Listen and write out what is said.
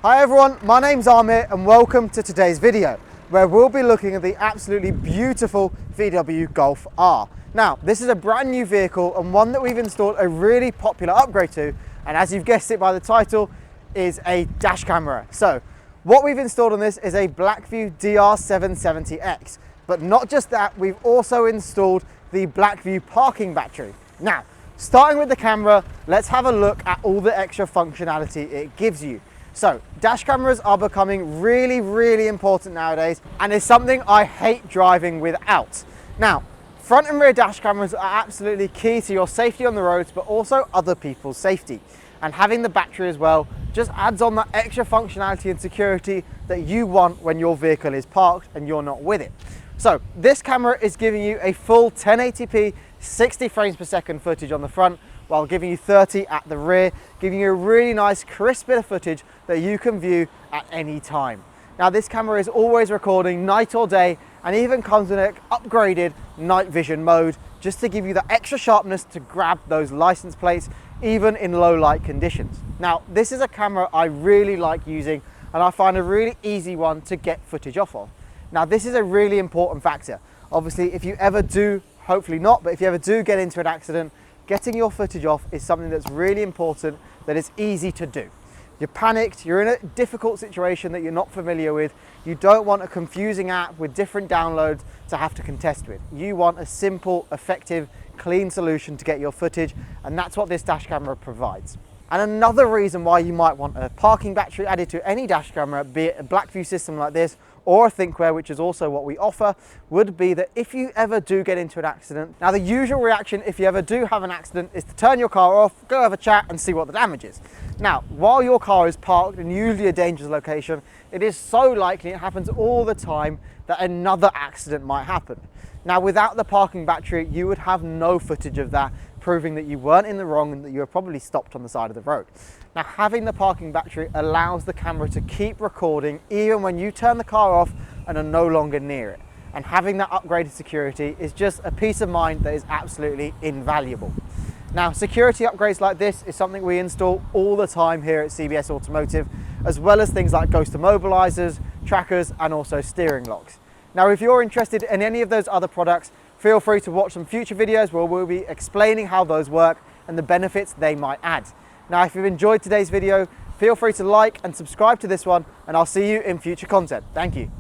Hi everyone, my name's Amir and welcome to today's video where we'll be looking at the absolutely beautiful VW Golf R. Now, this is a brand new vehicle and one that we've installed a really popular upgrade to, and as you've guessed it by the title, is a dash camera. So, what we've installed on this is a BlackVue DR770X, but not just that, we've also installed the BlackVue parking battery. Now, starting with the camera, let's have a look at all the extra functionality it gives you. So, dash cameras are becoming really important nowadays, and it's something I hate driving without. Now, front and rear dash cameras are absolutely key to your safety on the roads, but also other people's safety. And having the battery as well just adds on that extra functionality and security that you want when your vehicle is parked and you're not with it. So, this camera is giving you a full 1080p 60 frames per second footage on the front, while giving you 30 at the rear, giving you a really nice crisp bit of footage that you can view at any time. Now, this camera is always recording night or day and even comes in an upgraded night vision mode just to give you the extra sharpness to grab those license plates even in low light conditions. Now, this is a camera I really like using and I find a really easy one to get footage off of. Now, this is a really important factor. Obviously, if you ever do, hopefully not, but if you ever do get into an accident, getting your footage off is something that's really important, that is easy to do. You're panicked, you're in a difficult situation that you're not familiar with, you don't want a confusing app with different downloads to have to contest with. You want a simple, effective, clean solution to get your footage, and that's what this dash camera provides. And another reason why you might want a parking battery added to any dash camera, be it a BlackVue system like this or a thinkware, which is also what we offer, would be that if you ever do get into an accident, now the usual reaction if you ever do have an accident is to turn your car off, go have a chat and see what the damage is. Now, while your car is parked in usually a dangerous location, it is so likely, it happens all the time, that another accident might happen. Now, without the parking battery, you would have no footage of that, proving that you weren't in the wrong and that you were probably stopped on the side of the road. Now, having the parking battery allows the camera to keep recording even when you turn the car off and are no longer near it. And having that upgraded security is just a peace of mind that is absolutely invaluable. Now, security upgrades like this is something we install all the time here at CBS Automotive, as well as things like ghost immobilizers, trackers, and also steering locks. Now, if you're interested in any of those other products, feel free to watch some future videos where we'll be explaining how those work and the benefits they might add. Now, if you've enjoyed today's video, feel free to like and subscribe to this one, and I'll see you in future content. Thank you.